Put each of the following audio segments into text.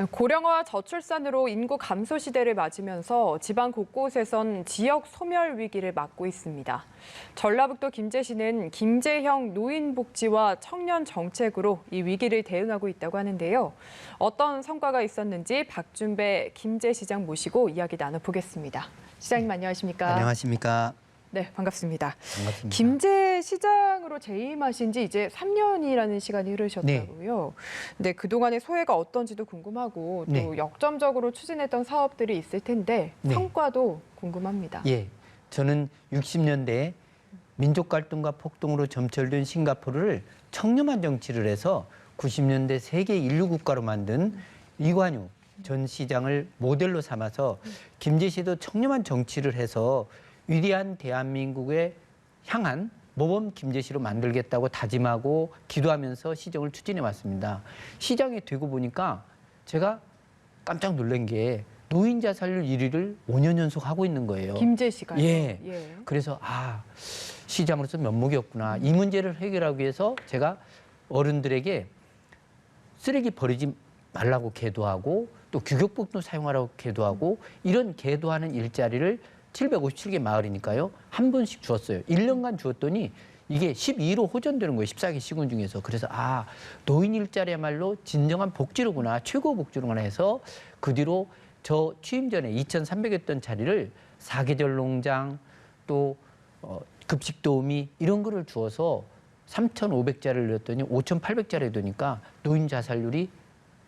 고령화 저출산으로 인구 감소 시대를 맞으면서 지방 곳곳에선 지역 소멸 위기를 맞고 있습니다. 전라북도 김제시는 김제형 노인복지와 청년 정책으로 이 위기를 대응하고 있다고 하는데요. 어떤 성과가 있었는지 박준배 김제시장 모시고 이야기 나눠보겠습니다. 시장님 안녕하십니까? 안녕하십니까? 네, 반갑습니다. 반갑습니다. 김제시장으로 재임하신 지 이제 3년이라는 시간이 흐르셨다고요. 네, 그동안의 소회가 어떤지도 궁금하고 또 네. 역점적으로 추진했던 사업들이 있을 텐데 네. 성과도 궁금합니다. 예, 저는 60년대에 민족 갈등과 폭동으로 점철된 싱가포르를 청렴한 정치를 해서 90년대 세계 인류 국가로 만든 이관유 전 시장을 모델로 삼아서 김제시도 청렴한 정치를 해서 위대한 대한민국에 향한 모범 김제시로 만들겠다고 다짐하고 기도하면서 시정을 추진해 왔습니다. 시장이 되고 보니까 제가 깜짝 놀란 게 노인 자살률 1위를 5년 연속 하고 있는 거예요. 김제시가요? 예. 예. 그래서 시장으로서 면목이 없구나. 이 문제를 해결하기 위해서 제가 어른들에게 쓰레기 버리지 말라고 계도하고 또 규격복도 사용하라고 계도하고 이런 계도하는 일자리를 757개 마을이니까요. 한 번씩 주었어요. 1년간 주었더니 이게 12로 호전되는 거예요. 14개 시군 중에서. 그래서 노인 일자리야말로 진정한 복지로구나. 최고 복지로구나 해서 그 뒤로 저 취임 전에 2,300였던 자리를 사계절 농장 또 급식 도우미 이런 거를 주어서 3,500자리를 넣었더니 5,800자리 되니까 노인 자살률이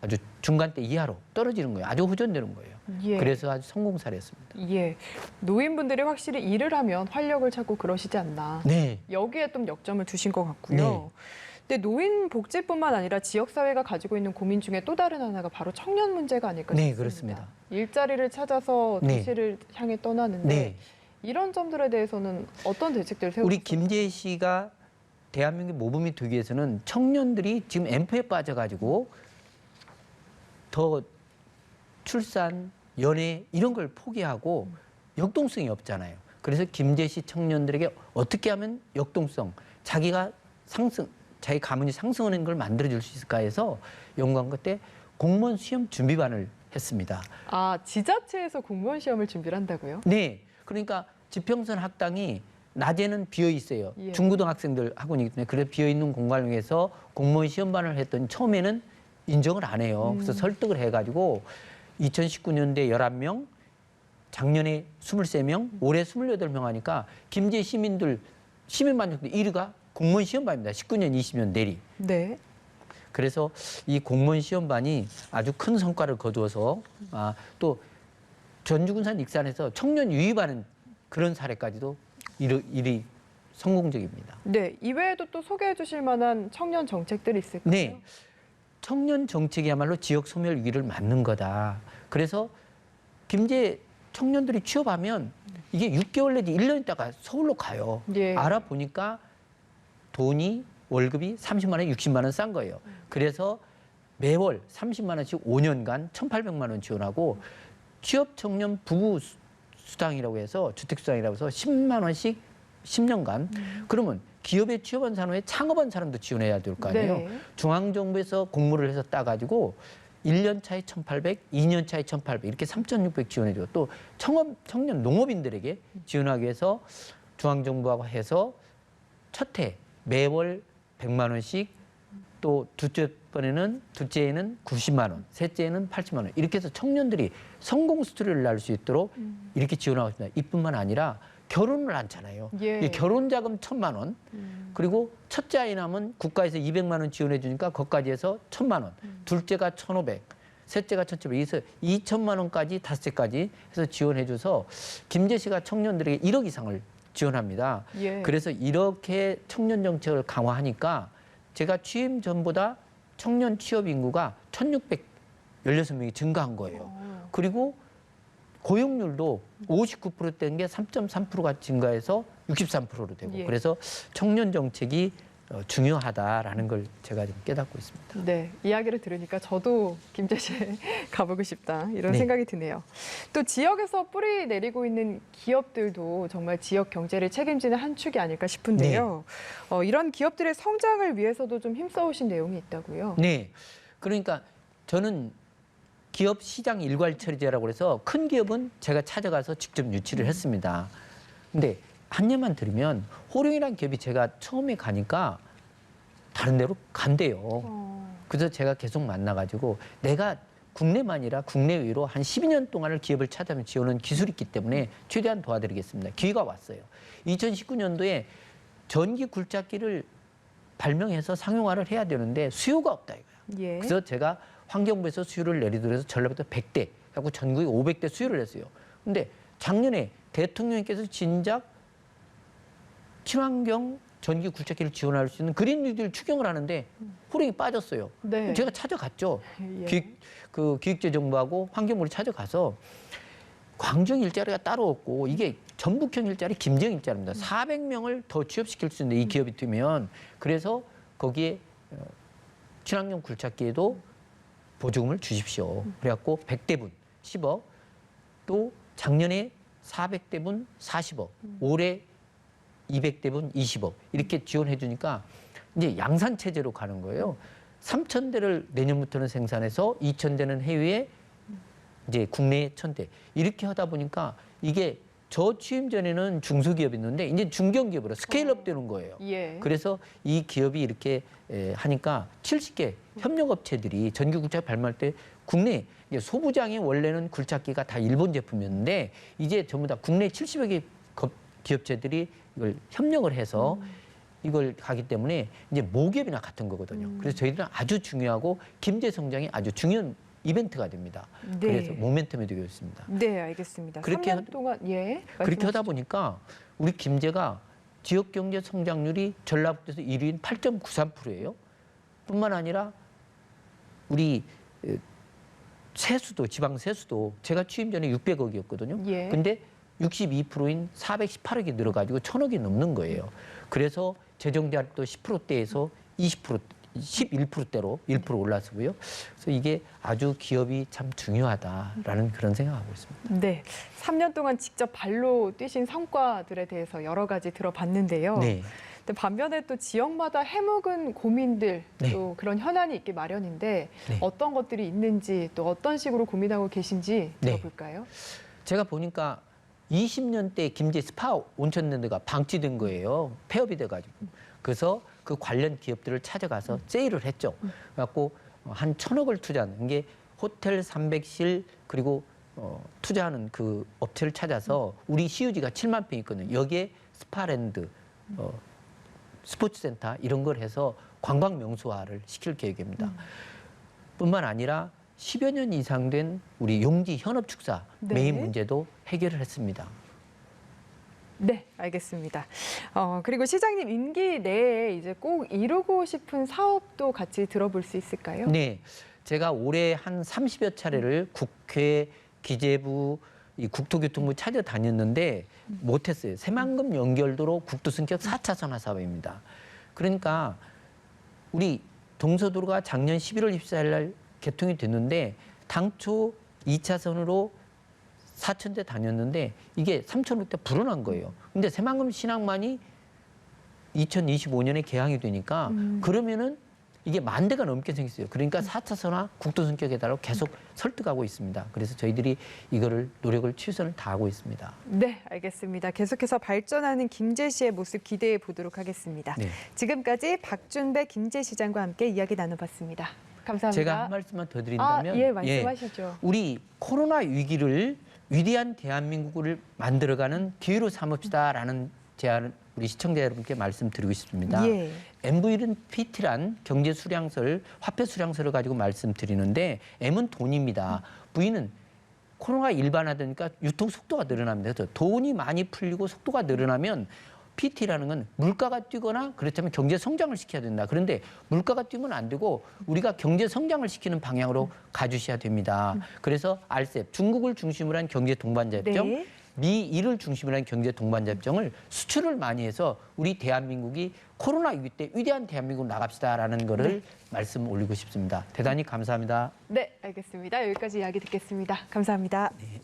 아주 중간대 이하로 떨어지는 거예요. 아주 호전되는 거예요. 예. 그래서 아주 성공 사례였습니다. 예. 노인분들이 확실히 일을 하면 활력을 찾고 그러시지 않나. 네. 여기에 좀 역점을 두신 것 같고요. 네. 근데 노인 복지뿐만 아니라 지역사회가 가지고 있는 고민 중에 또 다른 하나가 바로 청년 문제가 아닐까 싶습니다. 네, 그렇습니다. 일자리를 찾아서 네. 도시를 향해 떠나는데 네. 이런 점들에 대해서는 어떤 대책들을 세우고 우리 김제시가 대한민국 모범이 되기 위해서는 청년들이 지금 앰프에 빠져가지고 더 출산, 연애 이런 걸 포기하고 역동성이 없잖아요. 그래서 김제시 청년들에게 어떻게 하면 역동성, 자기 가문이 상승하는 걸 만들어줄 수 있을까 해서 연구한 것 때 공무원 시험 준비반을 했습니다. 지자체에서 공무원 시험을 준비를 한다고요? 네. 그러니까 지평선 학당이 낮에는 비어 있어요. 예. 중고등학생들 학원이기 때문에 그래서 비어 있는 공간을 위해서 공무원 시험반을 했더니 처음에는 인정을 안 해요. 그래서 설득을 해가지고 2019년대 11명, 작년에 23명, 올해 28명 하니까 김제 시민들 시민 만족도 1위가 공무원 시험반입니다. 19년, 20년 내리. 네. 그래서 이 공무원 시험반이 아주 큰 성과를 거두어서 또 전주군산 익산에서 청년 유입하는 그런 사례까지도 일이 성공적입니다. 네. 이외에도 또 소개해 주실 만한 청년 정책들이 있을까요? 네. 청년 정책이야말로 지역 소멸 위기를 맞는 거다. 그래서 김제 청년들이 취업하면 이게 6개월 내지 1년 있다가 서울로 가요. 예. 알아보니까 돈이 월급이 30만 원, 60만 원 싼 거예요. 그래서 매월 30만 원씩 5년간 1,800만 원 지원하고 취업 청년 부부 수당이라고 해서 주택수당이라고 해서 10만 원씩 10년간 그러면 기업에 취업한 사람에 창업한 사람도 지원해야 될 거 아니에요. 네. 중앙정부에서 공모를 해서 따가지고 1년 차에 1,800, 2년 차에 1,800 이렇게 3,600 지원해줘. 또 청년 농업인들에게 지원하기 위해서 중앙정부하고 해서 첫 해 매월 100만 원씩 또 둘째에는 90만 원, 셋째에는 80만 원 이렇게 해서 청년들이 성공 스토리를 날 수 있도록 이렇게 지원하고 있습니다. 이뿐만 아니라 결혼을 않잖아요. 예. 결혼자금 1,000만 원 그리고 첫째 아이 낳으면 국가에서 200만 원 지원해 주니까 거기까지 해서 1,000만 원 둘째가 1,500 셋째가 1,700 해서 2,000만 원까지 다섯째까지 해서 지원해 줘서 김제시가 청년들에게 1억 이상을 지원합니다. 예. 그래서 이렇게 청년 정책을 강화하니까 제가 취임 전보다 청년 취업 인구가 1,616명이 증가한 거예요. 그리고 고용률도 59%대인 게 3.3%가 증가해서 63%로 되고 예. 그래서 청년 정책이 중요하다라는 걸 제가 좀 깨닫고 있습니다. 네, 이야기를 들으니까 저도 김제시에 가보고 싶다 이런 네. 생각이 드네요. 또 지역에서 뿌리 내리고 있는 기업들도 정말 지역 경제를 책임지는 한 축이 아닐까 싶은데요. 이런 기업들의 성장을 위해서도 좀 힘써오신 내용이 있다고요. 네, 그러니까 저는 기업 시장 일괄 처리제라고 해서 큰 기업은 제가 찾아가서 직접 유치를 했습니다. 근데 한 예만 들으면 호룡이라는 기업이 제가 처음에 가니까 다른 데로 간대요. 그래서 제가 계속 만나가지고 내가 국내만 아니라 국내외로 한 12년 동안을 기업을 찾아면 지원은 기술이 있기 때문에 최대한 도와드리겠습니다. 기회가 왔어요. 2019년도에 전기 굴착기를 발명해서 상용화를 해야 되는데 수요가 없다 이거야. 예. 그래서 제가 환경부에서 수요를 내리더라도 전라북도 100대, 하고 전국에 500대 수요를 했어요. 근데 작년에 대통령께서 진작 친환경 전기 굴착기를 지원할 수 있는 그린 뉴딜 추경을 하는데 호령이 빠졌어요. 네. 제가 찾아갔죠. 예. 기획재정부하고 환경부를 찾아가서 광정 일자리가 따로 없고 이게 전북형 일자리, 김정 일자리입니다. 400명을 더 취업시킬 수 있는데 이 기업이 되면 그래서 거기에 친환경 굴착기에도 보조금을 주십시오. 그래갖고 100대분 10억, 또 작년에 400대분 40억, 올해 200대분 20억 이렇게 지원해 주니까 이제 양산 체제로 가는 거예요. 3,000대를 내년부터는 생산해서 2,000대는 해외에 이제 국내에 1,000대 이렇게 하다 보니까 이게 저 취임 전에는 중소기업이었는데 이제 중견기업으로 스케일업 되는 거예요. 예. 그래서 이 기업이 이렇게 하니까 70개 협력업체들이 전기 굴착기 발명할 때 국내 이제 소부장이 원래는 굴착기가 다 일본 제품이었는데 이제 전부 다 국내 70여 개 기업체들이 이걸 협력을 해서 이걸 가기 때문에 이제 모기업이나 같은 거거든요. 그래서 저희들은 아주 중요하고 김제 성장이 아주 중요한 이벤트가 됩니다. 네. 그래서 모멘텀이 되고 있습니다. 네, 알겠습니다. 그렇게 3년 동안 예. 그렇게 하다 말씀하시죠. 보니까 우리 김제가 지역 경제 성장률이 전라북도에서 1위인 8.93%예요. 뿐만 아니라 우리 세수도 지방 세수도 제가 취임 전에 600억이었거든요. 예. 근데 62%인 418억이 늘어가지고 1,000억이 넘는 거예요. 그래서 재정 제한도 10%대에서 20% 11%대로 1% 올랐고요. 그래서 이게 아주 기업이 참 중요하다라는 그런 생각하고 있습니다. 네, 3년 동안 직접 발로 뛰신 성과들에 대해서 여러 가지 들어봤는데요. 네. 근데 반면에 또 지역마다 해묵은 고민들 네. 또 그런 현안이 있기 마련인데 네. 어떤 것들이 있는지 또 어떤 식으로 고민하고 계신지 네. 들어볼까요? 제가 보니까 20년대 김제 스파 온천랜드가 방치된 거예요. 폐업이 돼가지고. 그래서 그 관련 기업들을 찾아가서 세일을 했죠. 그래갖고 한 1,000억을 투자한 게 호텔 300실 그리고 투자하는 그 업체를 찾아서 우리 CUG가 7만 평 있거든요. 여기에 스파랜드, 스포츠센터 이런 걸 해서 관광 명소화를 시킬 계획입니다. 뿐만 아니라 10여 년 이상 된 우리 용지 현업축사 네. 매입 문제도 해결을 했습니다. 네, 알겠습니다. 그리고 시장님 임기 내에 이제 꼭 이루고 싶은 사업도 같이 들어볼 수 있을까요? 네, 제가 올해 한 30여 차례를 국회, 기재부, 이 국토교통부 찾아다녔는데 못했어요. 새만금 연결도로 국도 승격 4차선화 사업입니다. 그러니까 우리 동서도로가 작년 11월 24일 날 개통이 됐는데 당초 2차선으로 4,000대 다녔는데 이게 3,500대 불어난 거예요. 근데 새만금 신항만이 2025년에 개항이 되니까 그러면은 이게 10,000대가 넘게 생겼어요. 그러니까 4차선화 국도 승격에다가 계속 설득하고 있습니다. 그래서 저희들이 이거를 노력을 최선을 다하고 있습니다. 네, 알겠습니다. 계속해서 발전하는 김제시의 모습 기대해 보도록 하겠습니다. 네. 지금까지 박준배 김제시장과 함께 이야기 나눠봤습니다. 감사합니다. 제가 한 말씀만 더 드린다면 예, 말씀하시죠. 우리 코로나 위기를 위대한 대한민국을 만들어가는 기회로 삼읍시다라는 제안을 우리 시청자 여러분께 말씀드리고 싶습니다. 예. MV는 PT란 경제 수량설, 화폐 수량설을 가지고 말씀드리는데 M은 돈입니다. V는 코로나가 일반화되니까 유통 속도가 늘어납니다. 그래서 돈이 많이 풀리고 속도가 늘어나면 PT라는 건 물가가 뛰거나 그렇다면 경제 성장을 시켜야 된다. 그런데 물가가 뛰면 안 되고 우리가 경제 성장을 시키는 방향으로 가주셔야 됩니다. 그래서 RCEP, 중국을 중심으로 한 경제 동반자 협정, 네. 미일을 중심으로 한 경제 동반자 협정을 수출을 많이 해서 우리 대한민국이 코로나 위기 때 위대한 대한민국으로 나갑시다라는 거를 말씀 올리고 싶습니다. 대단히 감사합니다. 네, 알겠습니다. 여기까지 이야기 듣겠습니다. 감사합니다. 네.